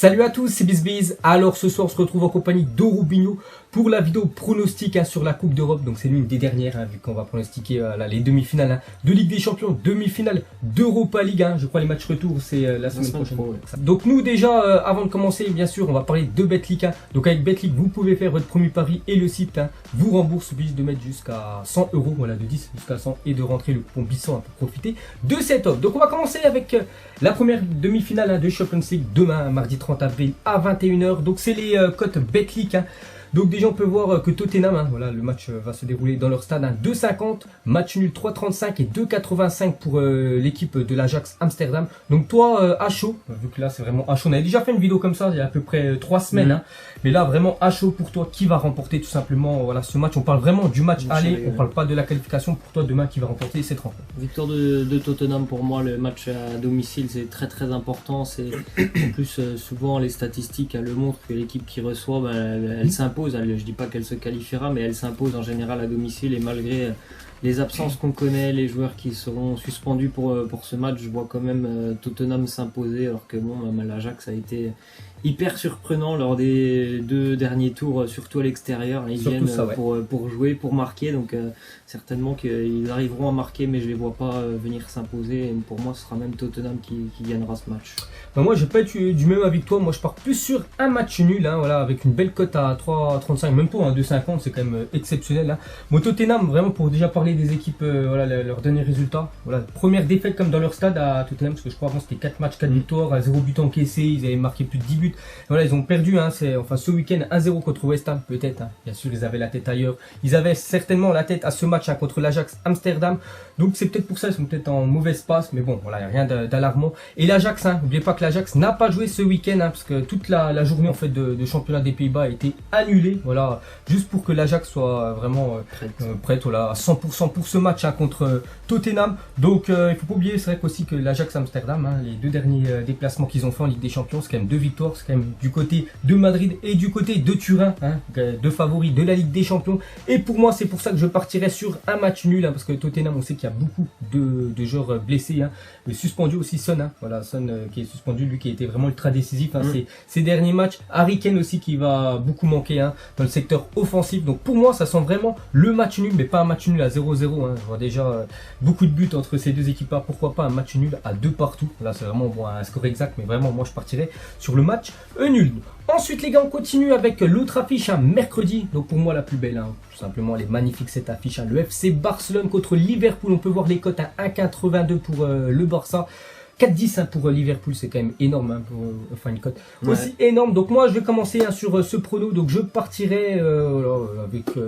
Salut à tous, c'est BizBiz. Alors ce soir on se retrouve en compagnie d'Orubinho pour la vidéo pronostic sur la Coupe d'Europe. Donc c'est l'une des dernières vu qu'on va pronostiquer les demi-finales de Ligue des Champions, demi-finale d'Europa League. Je crois les matchs retour c'est la semaine prochaine. Donc nous déjà avant de commencer bien sûr on va parler de Betclic. Donc avec Betclic vous pouvez faire votre premier pari et le site vous rembourse, oblige de mettre jusqu'à 100 €, voilà, de 10 jusqu'à 100 et de rentrer le coupon BIS100 pour profiter de cette offre. Donc on va commencer avec la première demi-finale de Champions League demain mardi 30 avril à 21 h. Donc c'est les cotes Betclic. Donc déjà on peut voir que Tottenham, voilà, le match va se dérouler dans leur stade 2,50, match nul 3,35 et 2,85 pour l'équipe de l'Ajax Amsterdam. Donc toi à chaud, vu que là c'est vraiment à chaud, on avait déjà fait une vidéo comme ça il y a à peu près 3 semaines, mais là vraiment à chaud pour toi, qui va remporter tout simplement voilà, ce match. On parle vraiment du match aller, on parle pas de la qualification. Pour toi demain, qui va remporter cette rencontre? Victoire de Tottenham pour moi. Le match à domicile c'est très important. C'est en plus souvent les statistiques le montrent que l'équipe qui reçoit elle s'impose. Je dis pas qu'elle se qualifiera, mais elle s'impose en général à domicile, et malgré les absences qu'on connaît, les joueurs qui seront suspendus pour ce match, je vois quand même Tottenham s'imposer, alors que bon, l'Ajax a été hyper surprenant lors des 2 derniers tours, surtout à l'extérieur. Ils viennent pour jouer, pour marquer, donc certainement qu'ils arriveront à marquer, mais je les vois pas venir s'imposer. Et pour moi, ce sera même Tottenham qui gagnera ce match. Moi, je vais pas être du même avis que toi. Moi, je pars plus sur un match nul, voilà, avec une belle cote à 3,35, même pour 2,50, c'est quand même exceptionnel. Moi, Tottenham, vraiment pour déjà parler des équipes, voilà, leurs derniers résultats. Voilà, première défaite comme dans leur stade à Tottenham, parce que je crois avant c'était 4 matchs, 4 victoires, 0 but encaissé, ils avaient marqué plus de 10 buts. Voilà, ils ont perdu, ce week-end 1-0 contre West Ham, peut-être. Bien sûr, ils avaient la tête ailleurs. Ils avaient certainement la tête à ce match contre l'Ajax Amsterdam. Donc c'est peut-être pour ça, ils sont peut-être en mauvaise passe, mais bon, voilà, rien d'alarmant. Et l'Ajax, n'oubliez pas que l'Ajax n'a pas joué ce week-end, parce que toute la journée en fait de championnat des Pays-Bas a été annulée. Voilà, juste pour que l'Ajax soit vraiment prête, voilà, à 100% pour ce match contre Tottenham. Donc il faut pas oublier, c'est vrai qu'aussi que l'Ajax Amsterdam, les 2 derniers déplacements qu'ils ont fait en Ligue des Champions, c'est quand même 2 victoires, c'est quand même du côté de Madrid et du côté de Turin, 2 favoris de la Ligue des Champions. Et pour moi, c'est pour ça que je partirais sur un match nul, parce que Tottenham, on sait qu'il y a beaucoup de joueurs blessés, mais suspendu aussi Son, voilà, Son qui est suspendu, lui qui a été vraiment ultra décisif ces derniers matchs. Harry Kane aussi qui va beaucoup manquer dans le secteur offensif. Donc pour moi, ça sent vraiment le match nul, mais pas un match nul à 0-0. Je vois déjà beaucoup de buts entre ces deux équipes-là. Pourquoi pas un match nul à 2 partout? Là, c'est vraiment un score exact, mais vraiment, moi, je partirais sur le match nul. Ensuite les gars, on continue avec l'autre affiche mercredi. Donc pour moi la plus belle, tout simplement, elle est magnifique cette affiche. Le FC Barcelone contre Liverpool. On peut voir les cotes à 1,82 pour le Barça, 4,10 pour Liverpool, c'est quand même énorme pour une cote aussi énorme. Donc moi je vais commencer sur ce prono. Donc je partirai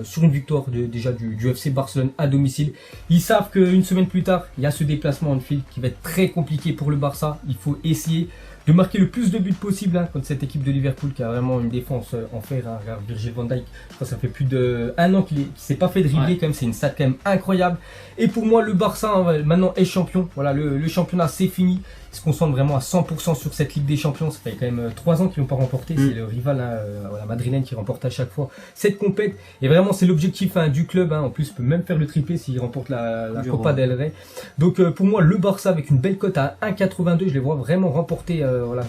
sur une victoire déjà du FC Barcelone à domicile. Ils savent qu'une semaine plus tard il y a ce déplacement en field qui va être très compliqué pour le Barça. Il faut essayer de marquer le plus de buts possible contre cette équipe de Liverpool qui a vraiment une défense en fer. Regarde Virgil van Dijk, je crois que ça fait plus d'1 an qu'il s'est pas fait dribbler, quand même, c'est une stat quand même incroyable. Et pour moi le Barça maintenant est champion. Voilà, le championnat c'est fini. Ils se concentrent vraiment à 100% sur cette Ligue des Champions. Ça fait quand même 3 ans qu'ils n'ont pas remporté. C'est le rival madrilène qui remporte à chaque fois cette compète. Et vraiment c'est l'objectif du club. En plus, il peut même faire le triplé s'il remporte la Copa del Rey. Donc pour moi le Barça avec une belle cote à 1,82, je les vois vraiment remporter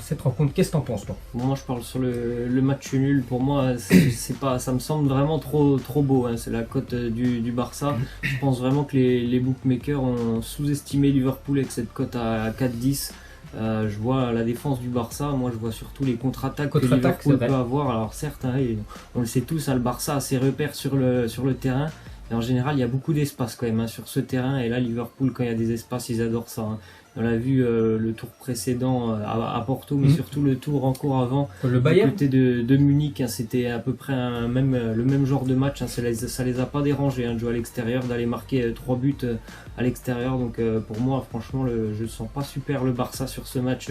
cette rencontre. Qu'est-ce que t'en penses toi? Moi je parle sur le match nul. Pour moi c'est pas, ça me semble vraiment trop beau. C'est la cote du Barça. Je pense vraiment que les bookmakers ont sous-estimé Liverpool avec cette cote à 4,10. Je vois la défense du Barça, moi je vois surtout les contre-attaques que Liverpool peut avoir. Alors certes, on le sait tous, le Barça a ses repères sur le terrain, et en général il y a beaucoup d'espace quand même sur ce terrain, et là Liverpool, quand il y a des espaces, ils adorent ça. On l'a vu le tour précédent à Porto, mais surtout le tour encore avant le Bayern, du côté de Munich, c'était à peu près le même genre de match. Ça les a pas dérangés de jouer à l'extérieur, d'aller marquer 3 buts à l'extérieur. Donc pour moi franchement je ne sens pas super le Barça sur ce match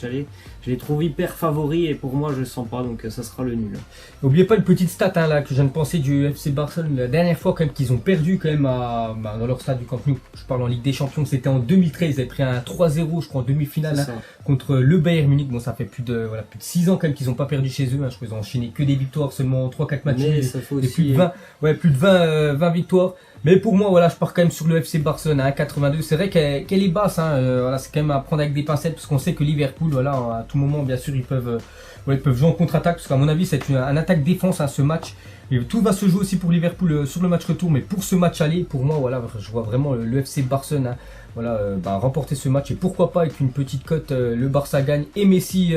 aller. Je les trouve hyper favoris, et pour moi je ne sens pas, donc ça sera le nul. N'oubliez pas une petite stat là que je viens de penser du FC Barcelone. La dernière fois quand même qu'ils ont perdu quand même dans leur stade du Camp Nou, je parle en Ligue des Champions, c'était en 2013. Ils avaient pris un 3-0 je crois en demi-finale contre le Bayern Munich. Bon, ça fait plus de 6 ans quand même qu'ils n'ont pas perdu chez eux. Je crois qu'ils ont enchaîné que des victoires, seulement 3-4 matchs, mais ça fait aussi plus de 20 victoires. Mais pour moi, voilà, je pars quand même sur le FC Barcelone à 1,82. C'est vrai qu'elle est basse, hein, voilà, c'est quand même à prendre avec des pincettes parce qu'on sait que Liverpool, voilà, à tout moment, bien sûr, ils peuvent jouer en contre-attaque parce qu'à mon avis, c'est un attaque-défense ce match. Et tout va se jouer aussi pour Liverpool sur le match retour, mais pour ce match aller, pour moi, voilà, je vois vraiment le FC Barcelone, hein, voilà, remporter ce match et pourquoi pas avec une petite cote, le Barça gagne et Messi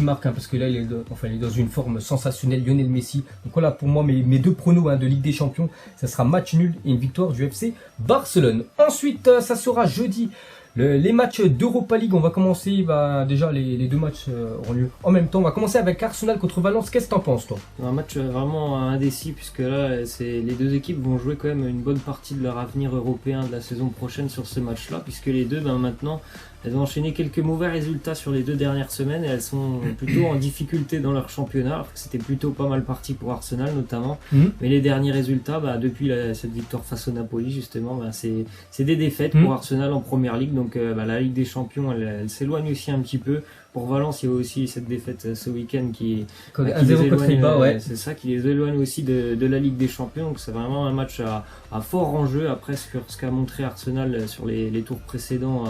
marque, hein, parce que là il est dans une forme sensationnelle, Lionel Messi. Donc voilà pour moi mes deux pronos, hein, de Ligue des Champions, ça sera match nul et une victoire du FC Barcelone. Ensuite, ça sera jeudi. Les matchs d'Europa League, on va commencer, déjà les deux matchs auront lieu en même temps. On va commencer avec Arsenal contre Valence. Qu'est-ce que t'en penses, toi? Un match vraiment indécis, puisque là, les deux équipes vont jouer quand même une bonne partie de leur avenir européen de la saison prochaine sur ce match-là, puisque les deux, maintenant, elles ont enchaîné quelques mauvais résultats sur les 2 dernières semaines et elles sont plutôt en difficulté dans leur championnat, alors que c'était plutôt pas mal parti pour Arsenal notamment. Mais les derniers résultats, depuis cette victoire face au Napoli justement, c'est des défaites pour Arsenal en première ligue. Donc la Ligue des Champions, elle s'éloigne aussi un petit peu. Pour Valence, il y a aussi cette défaite ce week-end qui les éloigne, c'est ça, qui les éloigne aussi de la Ligue des Champions. Donc c'est vraiment un match à fort enjeu après ce qu'a montré Arsenal sur les tours précédents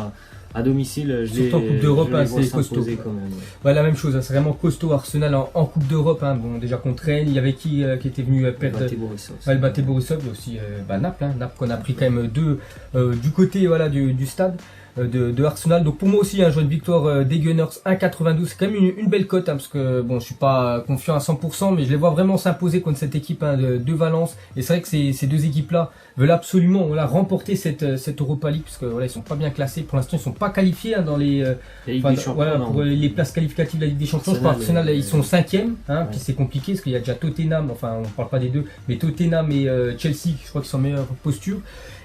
à domicile. Surtout en Coupe d'Europe, c'est costaud. Quand même. Ouais, la même chose, hein, c'est vraiment costaud Arsenal en Coupe d'Europe. Hein. Bon, déjà contre Rennes, il y avait qui était venu perdre. Elle battait Borisov, et aussi Naples, hein. Naples qu'on a pris quand même deux du côté, voilà, du stade. De Arsenal. Donc pour moi aussi, un joueur de victoire des Gunners 1,92, c'est quand même une belle cote, hein, parce que bon, je suis pas confiant à 100%, mais je les vois vraiment s'imposer contre cette équipe, hein, de Valence. Et c'est vrai que ces deux équipes-là veulent absolument, voilà, remporter cette Europa League, parce que voilà, ils sont pas bien classés pour l'instant, ils sont pas qualifiés, hein, dans les voilà, pour les places qualificatives de la Ligue des Champions. Je crois Arsenal, ils sont 5e, hein, puis c'est compliqué parce qu'il y a déjà Tottenham, enfin on parle pas des deux, mais Tottenham et Chelsea, je crois qu'ils sont en meilleure posture.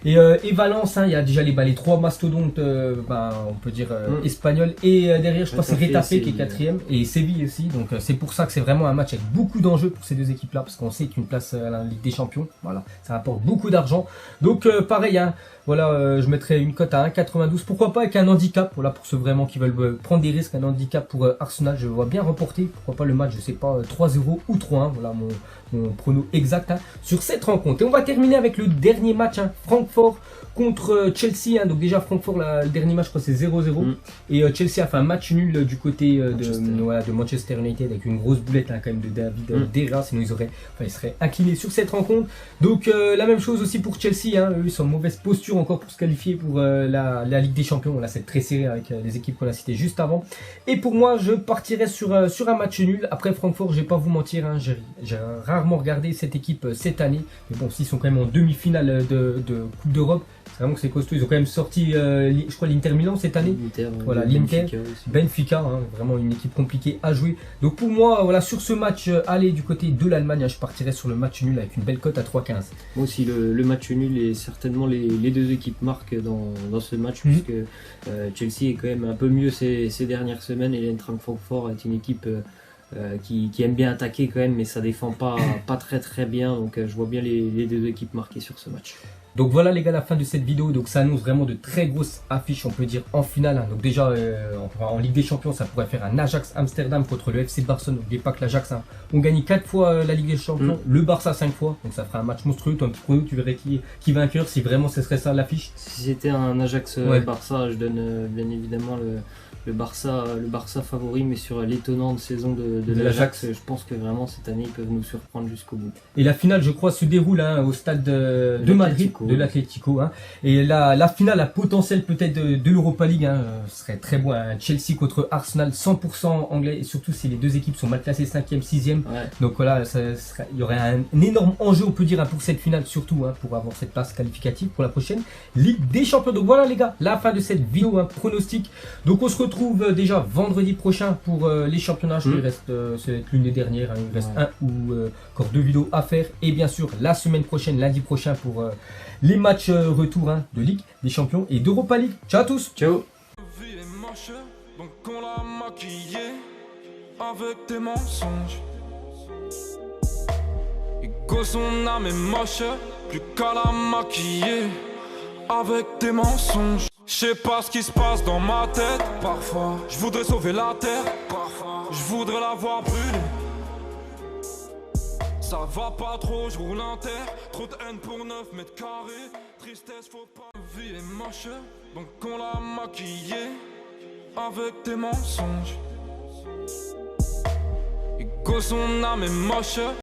Et Valence, hein, il y a déjà les 3 mastodontes, on peut dire espagnols, et derrière je crois c'est Retafe qui est 4e, et Séville aussi. Donc c'est pour ça que c'est vraiment un match avec beaucoup d'enjeux pour ces deux équipes là, parce qu'on sait qu'une place à la Ligue des Champions, voilà, ça rapporte beaucoup d'argent. Donc pareil, hein, voilà, je mettrais une cote à 1,92, pourquoi pas avec un handicap, voilà, pour ceux vraiment qui veulent prendre des risques. Un handicap pour Arsenal, je vois bien remporter, pourquoi pas le match, je sais pas, 3-0 ou 3-1, voilà mon prono exact, hein, sur cette rencontre. Et on va terminer avec le dernier match, hein, Francfort contre Chelsea, hein. Donc déjà Francfort, le dernier match je crois c'est 0-0, et Chelsea a fait un match nul du côté de Manchester United, avec une grosse boulette, hein, quand même, de David Derra, sinon ils seraient inclinés sur cette rencontre. Donc la même chose aussi pour Chelsea, hein. Eux ils sont en mauvaise posture encore pour se qualifier pour la Ligue des Champions. Là c'est très serré avec les équipes qu'on a citées juste avant. Et pour moi je partirais sur un match nul. Après Francfort, je vais pas vous mentir, hein, j'ai rarement regardé cette équipe cette année, mais bon, s'ils sont quand même en demi-finale de Coupe d'Europe, c'est vraiment que c'est costaud. Ils ont quand même sorti, je crois, l'Inter Milan cette année. Voilà, l'Inter, Benfica, hein, vraiment une équipe compliquée à jouer. Donc pour moi, voilà, sur ce match aller du côté de l'Allemagne, hein, je partirais sur le match nul avec une belle cote à 3,15. Moi aussi, le match nul, et certainement les deux équipes marquent dans ce match, puisque Chelsea est quand même un peu mieux ces dernières semaines, et l'Eintracht Francfort est une équipe qui aime bien attaquer quand même, mais ça défend pas très bien. Donc je vois bien les deux équipes marquées sur ce match. Donc voilà les gars, la fin de cette vidéo. Donc ça annonce vraiment de très grosses affiches, on peut dire, en finale, hein. Donc déjà en Ligue des Champions, ça pourrait faire un Ajax Amsterdam contre le FC Barcelone. N'oubliez pas que l'Ajax, hein, on gagne 4 fois la Ligue des Champions, le Barça 5 fois. Donc ça ferait un match monstrueux. Toi, un petit prono, tu verrais qui vainqueur, si vraiment ce serait ça l'affiche. Si c'était un Ajax Barça, je donne bien évidemment le Barça favori, mais sur l'étonnante saison de l'Ajax, je pense que vraiment cette année ils peuvent nous surprendre jusqu'au bout. Et la finale, je crois, se déroule, hein, au stade de Madrid, de l'Atlético, hein. Et la finale à potentiel peut-être de l'Europa League, hein, serait très beau, hein. Chelsea contre Arsenal, 100% anglais, et surtout si les deux équipes sont mal classées 5e, 6e. Donc voilà, il y aurait un énorme enjeu, on peut dire, hein, pour cette finale, surtout, hein, pour avoir cette place qualificative pour la prochaine Ligue des Champions. Donc voilà les gars, la fin de cette vidéo, hein, pronostic. Donc on se retrouve déjà vendredi prochain pour les championnats. Il reste, c'est l'une des dernières, hein. Il reste un ou encore 2 vidéos à faire, et bien sûr la semaine prochaine, lundi prochain, pour les matchs retour, hein, de Ligue des Champions et d'Europa League. Ciao à tous. Ciao. Donc on l'a maquillé avec des mensonges. Et que son âme est moche, plus qu'à la maquiller avec des mensonges. Je sais pas ce qui se passe dans ma tête. Parfois, je voudrais sauver la terre. Parfois, je voudrais la voir brûler. Ça va pas trop, je roule un terre. Trop de haine pour 9 mètres carrés. Tristesse, faut pas. La vie est moche, donc on l'a maquillée avec des mensonges. Et que son âme est moche.